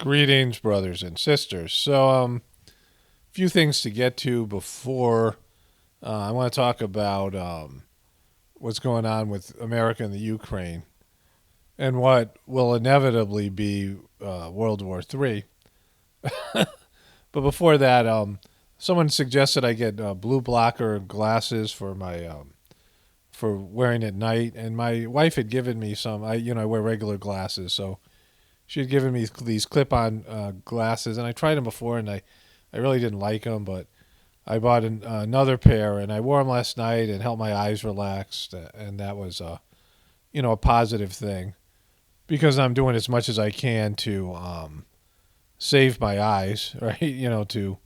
Greetings, brothers and sisters. So, few things to get to before I want to talk about what's going on with America and the Ukraine and what will inevitably be World War III. But before that, someone suggested I get blue blocker glasses for my for wearing at night, and my wife had given me some. I wear regular glasses, so she had given me these clip-on glasses, and I tried them before, and I really didn't like them, but I bought another pair, and I wore them last night and helped my eyes relax, and that was a positive thing because I'm doing as much as I can to save my eyes, right? To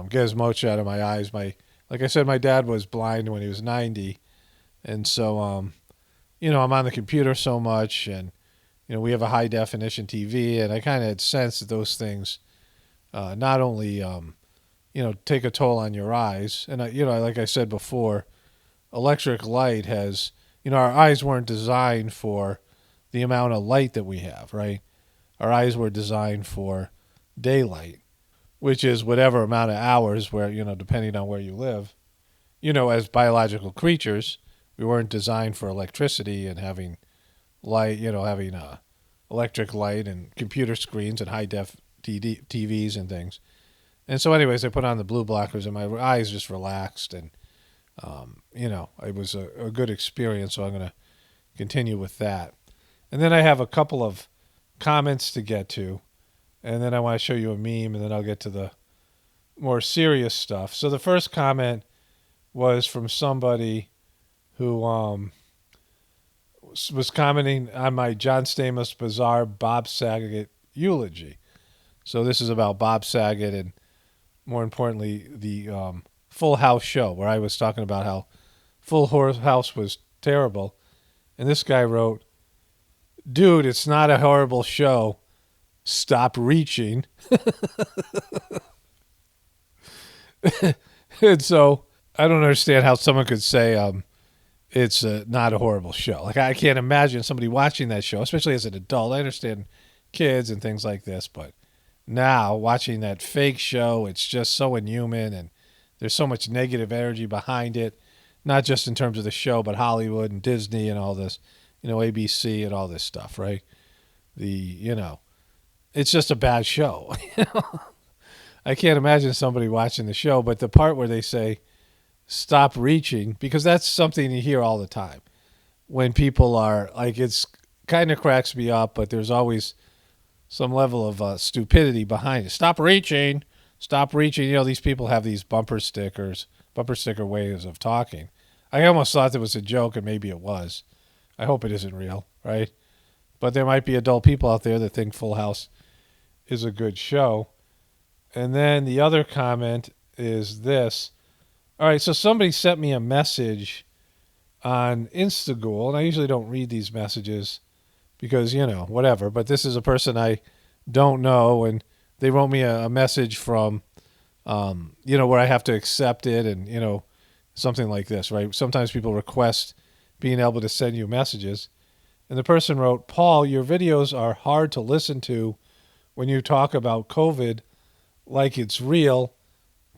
get as much out of my eyes. Like I said, my dad was blind when he was 90, and so I'm on the computer so much, and we have a high definition TV, and I kind of had sensed that those things not only take a toll on your eyes, and like I said before, electric light has our eyes weren't designed for the amount of light that we have, right? Our eyes were designed for daylight, which is whatever amount of hours where depending on where you live. As biological creatures, we weren't designed for electricity and having light, having electric light and computer screens and high def TVs and things. And so anyways, I put on the blue blockers and my eyes just relaxed, and it was a good experience, so I'm going to continue with that. And then I have a couple of comments to get to, and then I want to show you a meme, and then I'll get to the more serious stuff. So the first comment was from somebody who was commenting on my John Stamos bizarre Bob Saget eulogy. So this is about Bob Saget and, more importantly, the Full House show, where I was talking about how Full House was terrible. And this guy wrote, "Dude, it's not a horrible show. Stop reaching." And so I don't understand how someone could say it's not a horrible show. Like, I can't imagine somebody watching that show, especially as an adult. I understand kids and things like this, but now watching that fake show, it's just so inhuman, and there's so much negative energy behind it, not just in terms of the show, but Hollywood and Disney and all this, ABC and all this stuff, right? It's just a bad show. I can't imagine somebody watching the show, but the part where they say, stop reaching, because that's something you hear all the time. When people are, like, it's kind of cracks me up, but there's always some level of stupidity behind it. Stop reaching. Stop reaching. These people have these bumper sticker ways of talking. I almost thought that was a joke, and maybe it was. I hope it isn't real, right? But there might be adult people out there that think Full House is a good show. And then the other comment is this. All right, so somebody sent me a message on Instagram, and I usually don't read these messages because, whatever. But this is a person I don't know, and they wrote me a message from, where I have to accept it, and, something like this, right? Sometimes people request being able to send you messages. And the person wrote, "Paul, your videos are hard to listen to when you talk about COVID like it's real.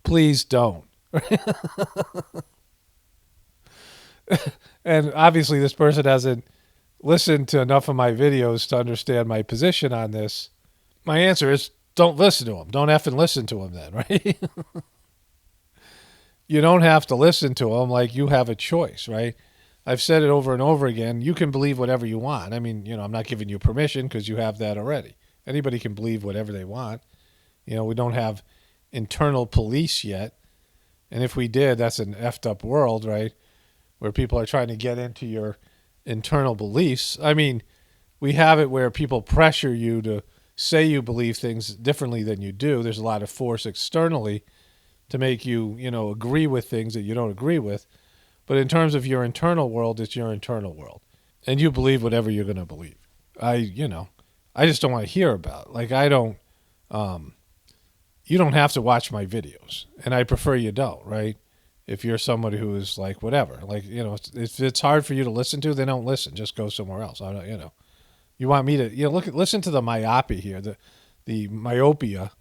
Please don't." And obviously this person hasn't listened to enough of my videos to understand my position on this. My answer is, don't listen to them. Don't effing listen to them then, right? You don't have to listen to them. Like, you have a choice, right? I've said it over and over again. You can believe whatever you want. I mean, I'm not giving you permission because you have that already. Anybody can believe whatever they want. We don't have internal police yet. And if we did, that's an effed up world, right? Where people are trying to get into your internal beliefs. I mean, we have it where people pressure you to say you believe things differently than you do. There's a lot of force externally to make you, agree with things that you don't agree with. But in terms of your internal world, it's your internal world. And you believe whatever you're going to believe. I just don't want to hear about it. Like, you don't have to watch my videos, and I prefer you don't, right? If you're somebody who is like, whatever, like, if it's hard for you to listen to, then don't listen. Just go somewhere else. You want me to, listen to the myopia here. the myopia,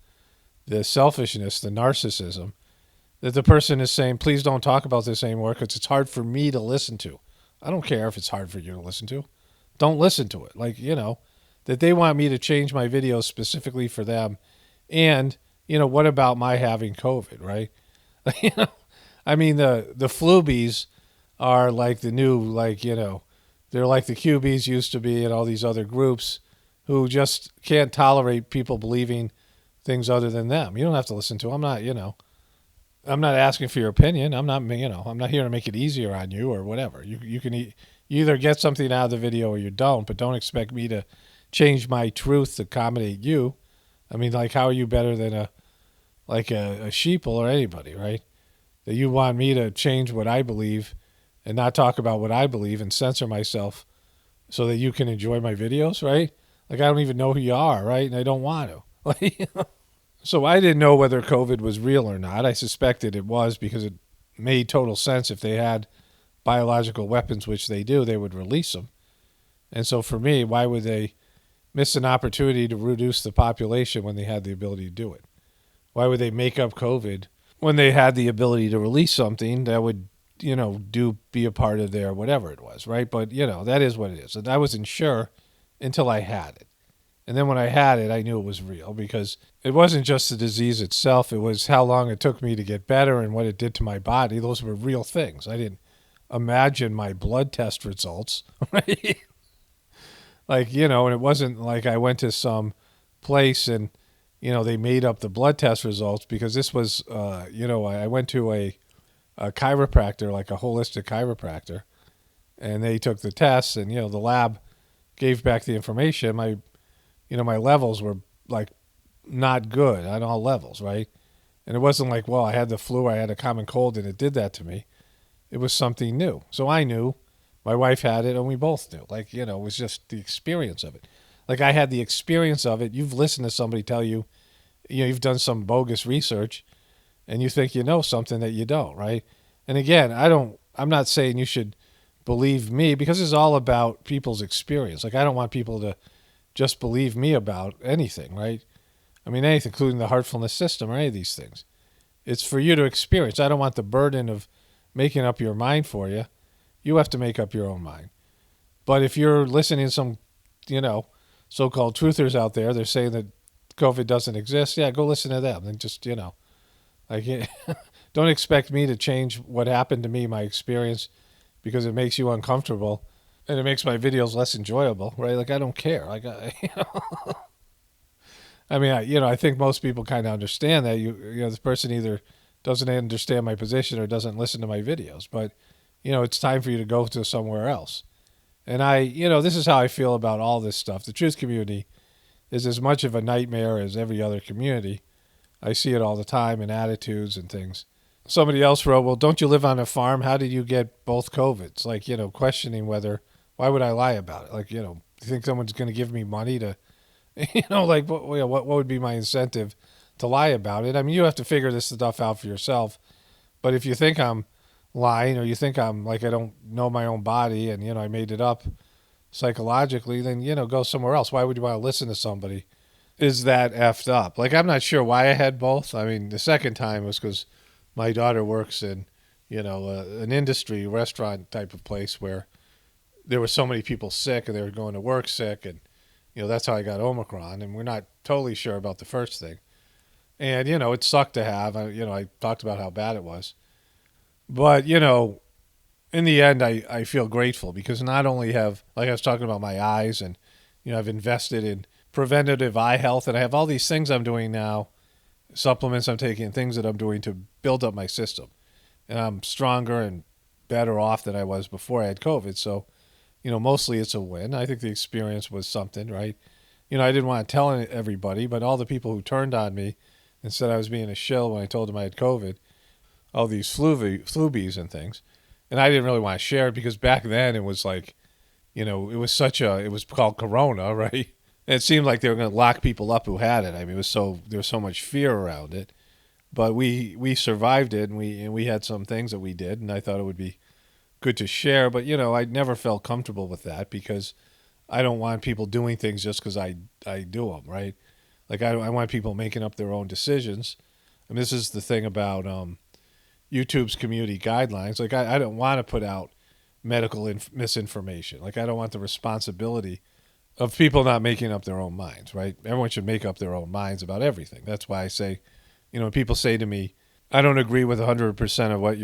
the selfishness, the narcissism, that the person is saying, please don't talk about this anymore because it's hard for me to listen to. I don't care if it's hard for you to listen to. Don't listen to it. Like, that they want me to change my videos specifically for them. And, what about my having COVID, right? I mean, the flubies are like the new, they're like the QBs used to be and all these other groups who just can't tolerate people believing things other than them. You don't have to listen to them. I'm not asking for your opinion. I'm not here to make it easier on you or whatever. You can you either get something out of the video or you don't, but don't expect me to change my truth to accommodate you. I mean, like, how are you better than a sheeple or anybody, right? That you want me to change what I believe and not talk about what I believe and censor myself so that you can enjoy my videos, right? Like, I don't even know who you are, right? And I don't want to. So I didn't know whether COVID was real or not. I suspected it was because it made total sense. If they had biological weapons, which they do, they would release them. And so for me, why would they miss an opportunity to reduce the population when they had the ability to do it? Why would they make up COVID when they had the ability to release something that would, be a part of their whatever it was, right? But, that is what it is. And I wasn't sure until I had it. And then when I had it, I knew it was real because it wasn't just the disease itself. It was how long it took me to get better and what it did to my body. Those were real things. I didn't imagine my blood test results, right? And it wasn't like I went to some place and, they made up the blood test results because this was, I went to a chiropractor, like a holistic chiropractor, and they took the tests and, the lab gave back the information. My levels were like not good on all levels, right? And it wasn't like, well, I had the flu, I had a common cold, and it did that to me. It was something new. So I knew, my wife had it, and we both knew. It was just the experience of it. Like, I had the experience of it. You've listened to somebody tell you, you've done some bogus research, and you think you know something that you don't, right? And again, I'm not saying you should believe me because it's all about people's experience. Like, I don't want people to just believe me about anything, right? I mean, anything, including the heartfulness system or any of these things. It's for you to experience. I don't want the burden of making up your mind for you. You have to make up your own mind. But if you're listening to some, so-called truthers out there, they're saying that COVID doesn't exist. Yeah, go listen to them. And just, don't expect me to change what happened to me, my experience, because it makes you uncomfortable. And it makes my videos less enjoyable, right? Like, I don't care. Like, I think most people kind of understand that this person either doesn't understand my position or doesn't listen to my videos. But, it's time for you to go to somewhere else. And this is how I feel about all this stuff. The truth community is as much of a nightmare as every other community. I see it all the time in attitudes and things. Somebody else wrote, well, don't you live on a farm? How did you get both COVIDs? Like, questioning why would I lie about it? Like, you think someone's going to give me money to, what would be my incentive to lie about it? I mean, you have to figure this stuff out for yourself. But if you think I'm lying or you think I'm like I don't know my own body and, I made it up psychologically, then, go somewhere else. Why would you want to listen to somebody? Is that effed up? Like, I'm not sure why I had both. I mean, the second time was because my daughter works in, an industry restaurant type of place where there were so many people sick and they were going to work sick. And, that's how I got Omicron. And we're not totally sure about the first thing. And, it sucked to have. I talked about how bad it was. But, in the end, I feel grateful because not only have, like I was talking about my eyes and, I've invested in preventative eye health and I have all these things I'm doing now, supplements I'm taking, things that I'm doing to build up my system. And I'm stronger and better off than I was before I had COVID. So, mostly it's a win. I think the experience was something, right? I didn't want to tell everybody, but all the people who turned on me and said I was being a shill when I told them I had COVID, all these flubies and things. And I didn't really want to share it because back then it was like, it was called Corona, right? And it seemed like they were going to lock people up who had it. I mean, there was so much fear around it. But we survived it, and we had some things that we did, and I thought it would be good to share. But, I never felt comfortable with that because I don't want people doing things just because I do them, right? Like I want people making up their own decisions. And this is the thing about YouTube's community guidelines. Like I don't want to put out medical misinformation. Like I don't want the responsibility of people not making up their own minds, right? Everyone should make up their own minds about everything. That's why I say, when people say to me, I don't agree with 100% of what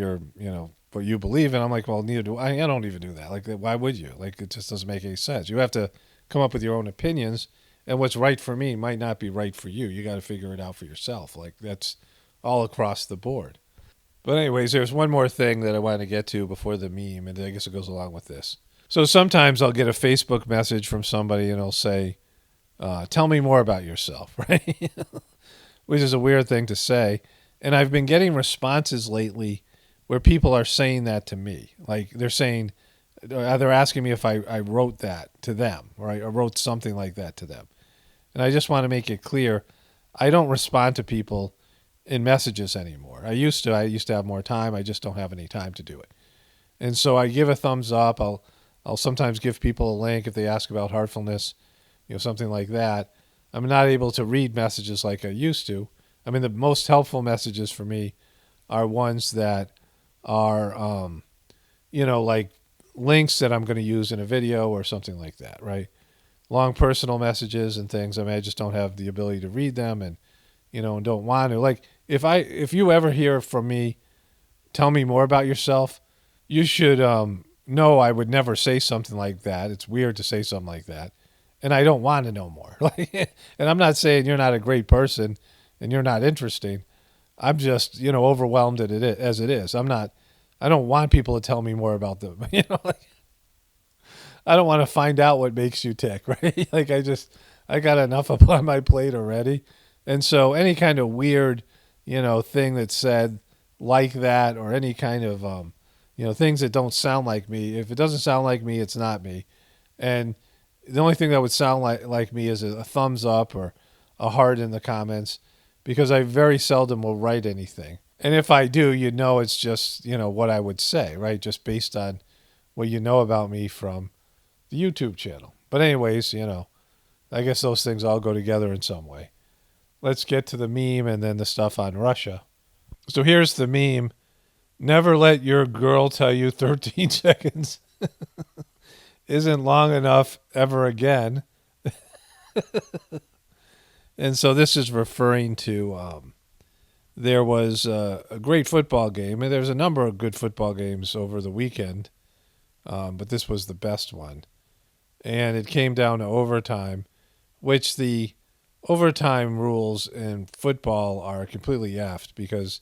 what you believe in. I'm like, well, neither do I. I don't even do that. Like, why would you? Like, it just doesn't make any sense. You have to come up with your own opinions, and what's right for me might not be right for you. You got to figure it out for yourself. Like, that's all across the board. But anyways, there's one more thing that I want to get to before the meme, and I guess it goes along with this. So sometimes I'll get a Facebook message from somebody, and they'll say, tell me more about yourself, right? Which is a weird thing to say. And I've been getting responses lately where people are saying that to me. Like they're saying, they're asking me if I wrote that to them, or I wrote something like that to them. And I just want to make it clear, I don't respond to people in messages anymore. I used to have more time. I just don't have any time to do it. And so I give a thumbs up. I'll sometimes give people a link if they ask about heartfulness, something like that. I'm not able to read messages like I used to. I mean, the most helpful messages for me are ones that are, like links that I'm going to use in a video or something like that, right? Long personal messages and things. I mean, I just don't have the ability to read them and don't want to. Like, if you ever hear from me, tell me more about yourself, you should know I would never say something like that. It's weird to say something like that. And I don't want to know more. And I'm not saying you're not a great person and you're not interesting. I'm just, overwhelmed as it is. I don't want people to tell me more about them. I don't want to find out what makes you tick, right? I got enough up on my plate already. And so any kind of weird, thing that's said like that, or any kind of, things that don't sound like me. If it doesn't sound like me, it's not me. And the only thing that would sound like me is a thumbs up or a heart in the comments, because I very seldom will write anything. And if I do, it's just, what I would say, right? Just based on what you know about me from the YouTube channel. But anyways, I guess those things all go together in some way. Let's get to the meme and then the stuff on Russia. So here's the meme. Never let your girl tell you 13 seconds isn't long enough ever again. And so this is referring to there was a great football game, and there's a number of good football games over the weekend, but this was the best one. And it came down to overtime, which the overtime rules in football are completely effed because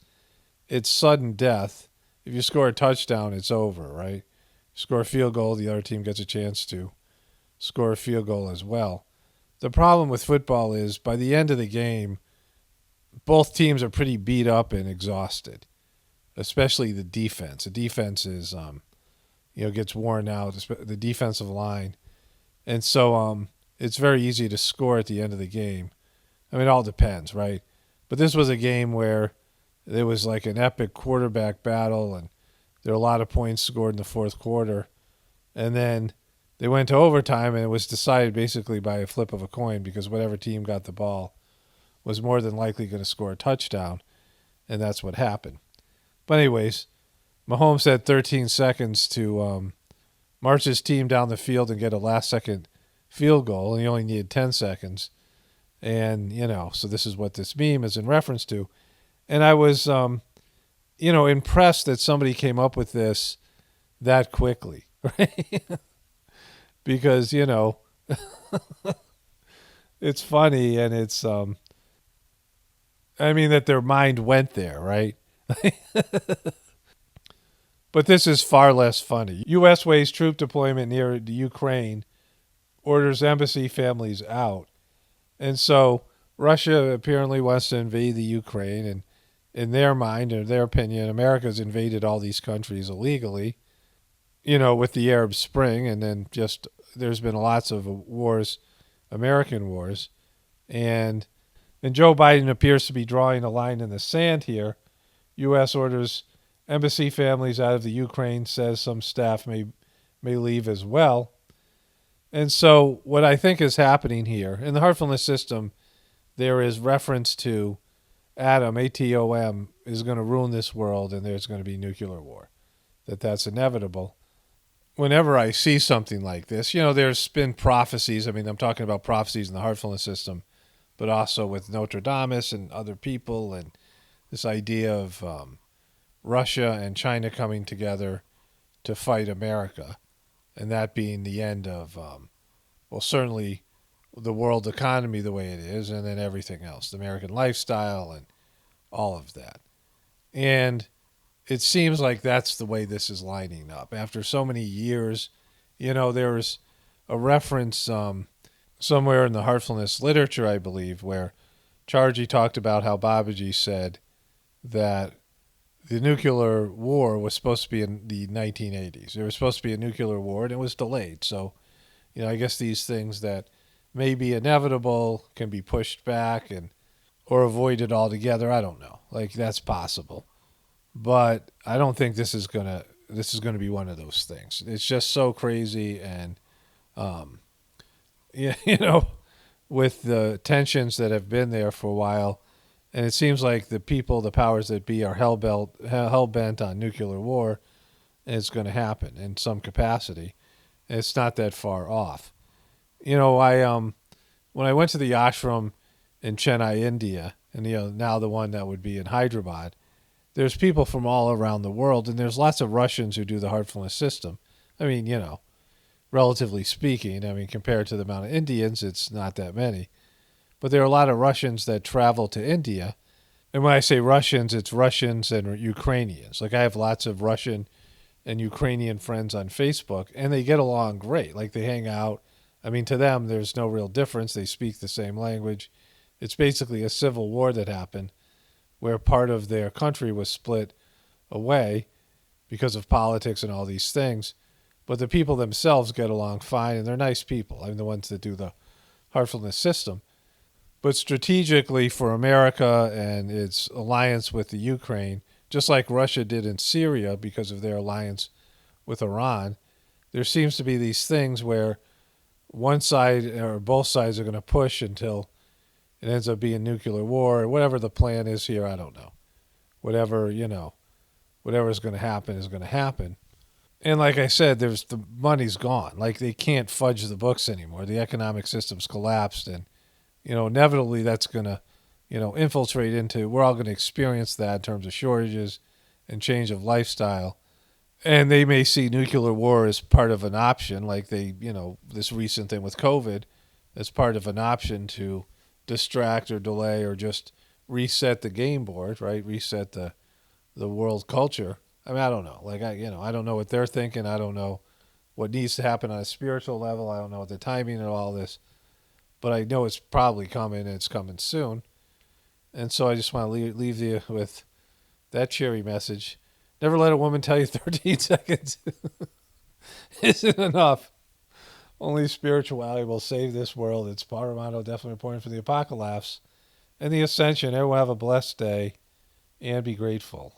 it's sudden death. If you score a touchdown, it's over, right? Score a field goal, the other team gets a chance to score a field goal as well. The problem with football is by the end of the game, both teams are pretty beat up and exhausted, especially the defense. The defense is, gets worn out, the defensive line. And so it's very easy to score at the end of the game. I mean, it all depends, right? But this was a game where there was like an epic quarterback battle, and there were a lot of points scored in the fourth quarter. And then they went to overtime, and it was decided basically by a flip of a coin because whatever team got the ball was more than likely going to score a touchdown, and that's what happened. But anyways, Mahomes had 13 seconds to march his team down the field and get a last-second field goal, and he only needed 10 seconds. And, so this is what this meme is in reference to. And I was, impressed that somebody came up with this that quickly, right? Because, it's funny, and it's, that their mind went there, right? But this is far less funny. U.S. weighs troop deployment near the Ukraine, orders embassy families out. And so Russia apparently wants to invade the Ukraine, and in their mind, or their opinion, America's invaded all these countries illegally, with the Arab Spring, and then just there's been lots of wars, American wars, and Joe Biden appears to be drawing a line in the sand here. U.S. orders embassy families out of the Ukraine, says some staff may leave as well. And so what I think is happening here, and the heartfulness system there is reference to atom, ATOM, is going to ruin this world and there's going to be nuclear war. That's inevitable. Whenever I see something like this, there's been prophecies. I mean, I'm talking about prophecies in the heartfulness system, but also with Nostradamus and other people, and this idea of Russia and China coming together to fight America, and that being the end of, certainly the world economy the way it is, and then everything else, the American lifestyle and all of that. And it seems like that's the way this is lining up. After so many years, there's a reference somewhere in the heartfulness literature, I believe, where Charji talked about how Babaji said that the nuclear war was supposed to be in the 1980s. There was supposed to be a nuclear war, and it was delayed. So, I guess these things that may be inevitable can be pushed back or avoided altogether. I don't know. That's possible. But I don't think this is gonna be one of those things. It's just so crazy, and with the tensions that have been there for a while, and it seems like the powers that be, are hell bent on nuclear war, and it's going to happen in some capacity. And it's not that far off. I when I went to the ashram in Chennai, India, and now the one that would be in Hyderabad, there's people from all around the world, and there's lots of Russians who do the heartfulness system. I mean, relatively speaking, compared to the amount of Indians, it's not that many. But there are a lot of Russians that travel to India. And when I say Russians, it's Russians and Ukrainians. I have lots of Russian and Ukrainian friends on Facebook, and they get along great. They hang out. To them, there's no real difference. They speak the same language. It's basically a civil war that happened where part of their country was split away because of politics and all these things. But the people themselves get along fine, and they're nice people. The ones that do the heartfulness system. But strategically for America and its alliance with the Ukraine, just like Russia did in Syria because of their alliance with Iran, there seems to be these things where one side or both sides are going to push until it ends up being nuclear war, or whatever the plan is here. I don't know. Whatever is going to happen is going to happen. And like I said, the money's gone. They can't fudge the books anymore. The economic system's collapsed, and inevitably that's going to infiltrate into, we're all going to experience that in terms of shortages and change of lifestyle. And they may see nuclear war as part of an option, this recent thing with COVID, as part of an option to distract or delay or just reset the game board, right? Reset the world culture. I don't know. I don't know what they're thinking. I don't know what needs to happen on a spiritual level. I don't know the timing of all this. But I know it's probably coming, and it's coming soon. And so I just want to leave you with that cheery message. Never let a woman tell you 13 seconds isn't enough. Only spirituality will save this world. It's paramount, definitely important for the apocalaughs and the ascension. Everyone have a blessed day and be grateful.